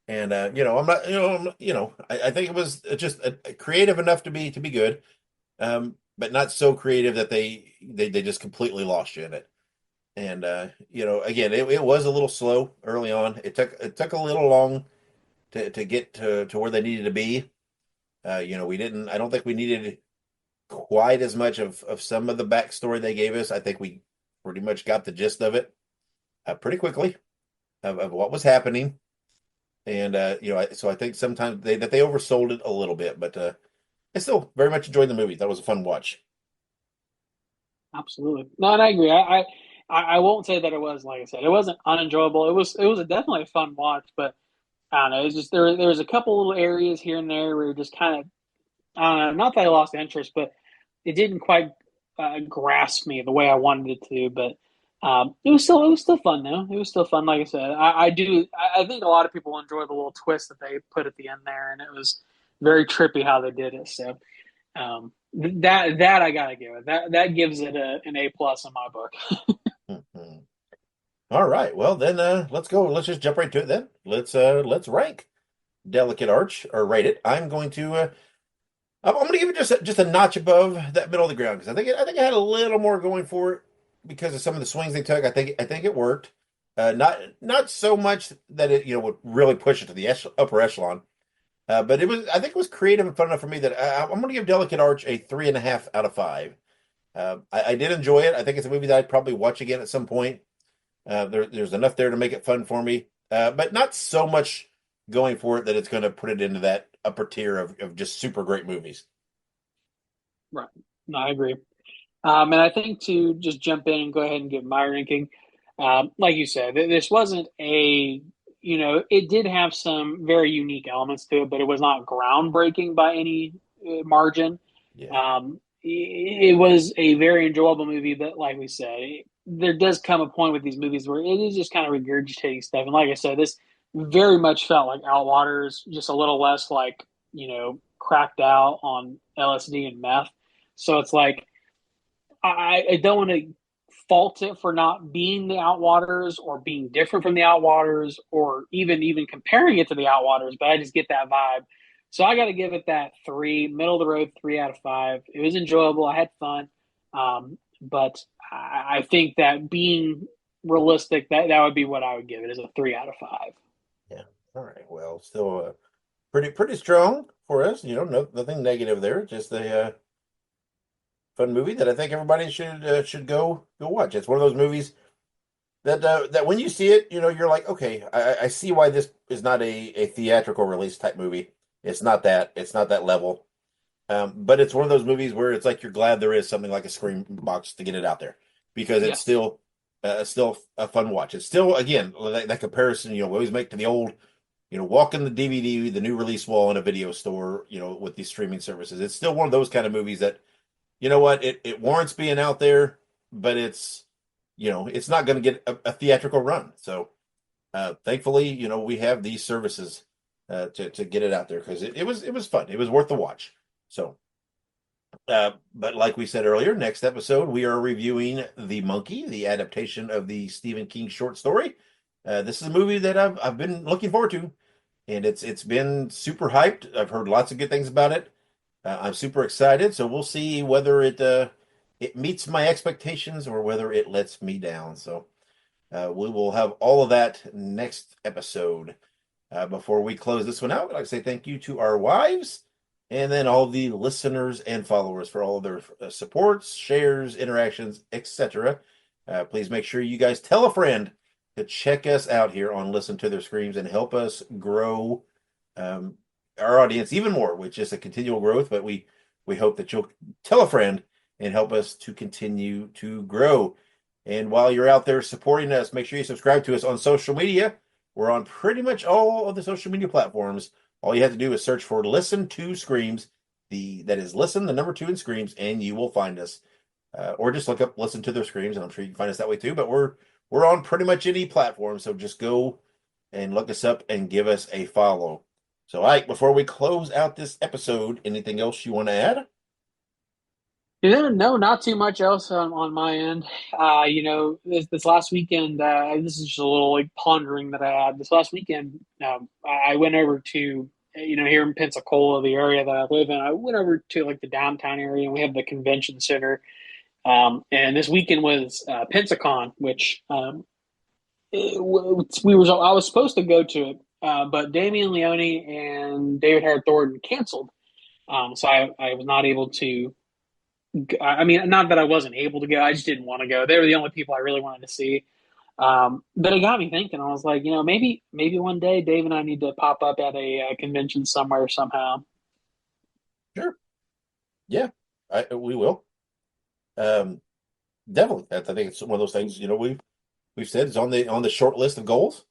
S4: And I'm not, I think it was just creative enough to be good, but not so creative that they just completely lost you in it. And again, it was a little slow early on. It took a little long to get to where they needed to be. We didn't. I don't think we needed quite as much of some of the backstory they gave us. I think we pretty much got the gist of it pretty quickly of what was happening. And so I think sometimes they oversold it a little bit, but I still very much enjoyed the movie. That was a fun watch.
S2: Absolutely. No, and I agree. I won't say that it was, like I said, it wasn't unenjoyable. It was definitely a fun watch, but I don't know. It's just there was a couple little areas here and there where it just kind of I don't know. Not that I lost interest, but it didn't quite grasp me the way I wanted it to. But it was still fun though. It was still fun. Like I said, I think a lot of people enjoy the little twist that they put at the end there, and it was very trippy how they did it. So that I gotta give it. That gives it an A plus in my book.
S4: Mhm. All right. Well, then let's go. Let's just jump right to it then. Let's rank Delicate Arch or rate it. I'm going to give it just a notch above that middle of the ground because I think it had a little more going for it because of some of the swings they took. I think it worked. Not so much that it would really push it to the upper echelon. But I think it was creative and fun enough for me that I'm going to give Delicate Arch a 3.5 out of 5. I did enjoy it. I think it's a movie that I'd probably watch again at some point. There's enough there to make it fun for me, but not so much going for it that it's going to put it into that upper tier of just super great movies.
S2: Right. No, I agree. And I think to just jump in and go ahead and give my ranking, like you said, this wasn't it did have some very unique elements to it, but it was not groundbreaking by any margin.
S4: Yeah.
S2: It was a very enjoyable movie, but like we said, there does come a point with these movies where it is just kind of regurgitating stuff. And like I said, this very much felt like Outwaters, just a little less like, cracked out on LSD and meth. So it's like, I don't want to fault it for not being the Outwaters or being different from the Outwaters or even comparing it to the Outwaters, but I just get that vibe. So I got to give it that three, middle of the road, 3 out of 5. It was enjoyable. I had fun, but I think that being realistic, that would be what I would give it, is a 3 out of 5.
S4: Yeah. All right. Well, still pretty strong for us. Nothing negative there. Just a fun movie that I think everybody should go watch. It's one of those movies. that when you see it, you're like, okay, I see why this is not a theatrical release type movie. It's not that. It's not that level. But it's one of those movies where it's like you're glad there is something like a Scream box to get it out there because it's
S2: Yes.
S4: still a fun watch. It's still, again, that comparison, we always make to the old, walking the DVD, the new release wall in a video store, with these streaming services. It's still one of those kind of movies that, you know what, it warrants being out there, but it's not going to get a theatrical run. So thankfully, we have these services to get it out there because it was fun. It was worth the watch. So, but like we said earlier, next episode we are reviewing The Monkey, the adaptation of the Stephen King short story. This is a movie that I've been looking forward to, and it's been super hyped. I've heard lots of good things about it. I'm super excited. So we'll see whether it meets my expectations or whether it lets me down. So we will have all of that next episode. Before we close this one out, I'd like to say thank you to our wives and then all the listeners and followers for all of their supports, shares, interactions, etc. Please make sure you guys tell a friend to check us out here on Listen to Their Screams and help us grow our audience even more, which is a continual growth. But we hope that you'll tell a friend and help us to continue to grow. And while you're out there supporting us, make sure you subscribe to us on social media. We're on pretty much all of the social media platforms. All you have to do is search for Listen to Screams. That is Listen, the number 2 in Screams, and you will find us. Or just look up Listen to Their Screams, and I'm sure you can find us that way too. But we're on pretty much any platform, so just go and look us up and give us a follow. So, Ike, before we close out this episode, anything else you want to add?
S2: Yeah, no, not too much else on my end. This last weekend, this is just a little like pondering that I had. This last weekend, I went over to, here in Pensacola, the area that I live in. I went over to like the downtown area, and we have the convention center. And this weekend was Pensacon, which I was supposed to go to it, but Damian Leone and David Harry Thornton canceled. So I was not able to. I mean, not that I wasn't able to go. I just didn't want to go. They were the only people I really wanted to see. But it got me thinking. I was like, maybe one day Dave and I need to pop up at a convention somewhere somehow.
S4: Sure. Yeah, we will. Definitely. I think it's one of those things. We've said it's on the short list of goals,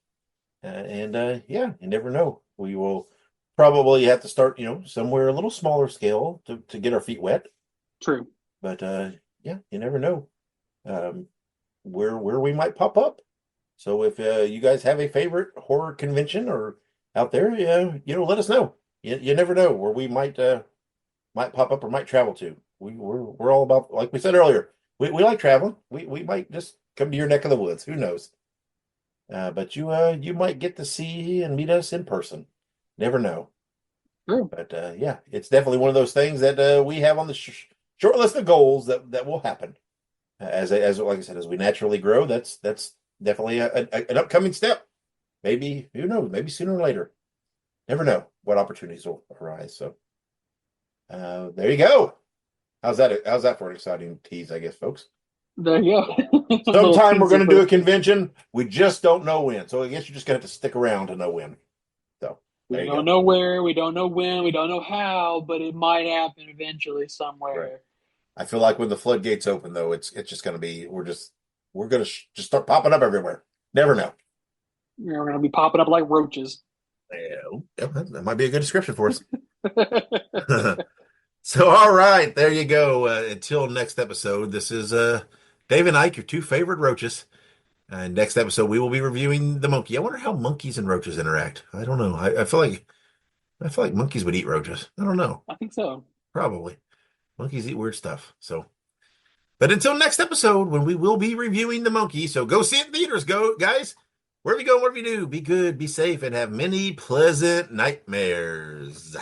S4: yeah, you never know. We will probably have to start, somewhere a little smaller scale to get our feet wet.
S2: True.
S4: But yeah, you never know where we might pop up. So if you guys have a favorite horror convention or out there, let us know. You never know where we might pop up or might travel to. We're all about, like we said earlier, we like traveling. We might just come to your neck of the woods. Who knows? But you might get to see and meet us in person. Never know.
S2: True.
S4: But yeah, it's definitely one of those things that we have on the short list of goals that will happen. As like I said, as we naturally grow, that's definitely an upcoming step. Maybe, who knows? Maybe sooner or later. Never know what opportunities will arise. So there you go. How's that for an exciting tease, I guess, folks?
S2: There you go.
S4: Sometime we're going to do a convention. We just don't know when. So I guess you're just going to have to stick around to know when. So
S2: we don't know where, we don't know when, we don't know how, but it might happen eventually somewhere.
S4: Right. I feel like when the floodgates open, though, it's just going to be we're going to just start popping up everywhere. Never know.
S2: We're going to be popping up like roaches.
S4: Yeah, that might be a good description for us. So, all right, there you go. Until next episode, this is Dave and Ike, your 2 favorite roaches. Next episode, we will be reviewing The Monkey. I wonder how monkeys and roaches interact. I don't know. I feel like monkeys would eat roaches. I don't know.
S2: I think so.
S4: Probably. Monkeys eat weird stuff. So, but until next episode, when we will be reviewing The Monkey, so go see it in theaters, go guys. Wherever you go, whatever you do, be good, be safe, and have many pleasant nightmares.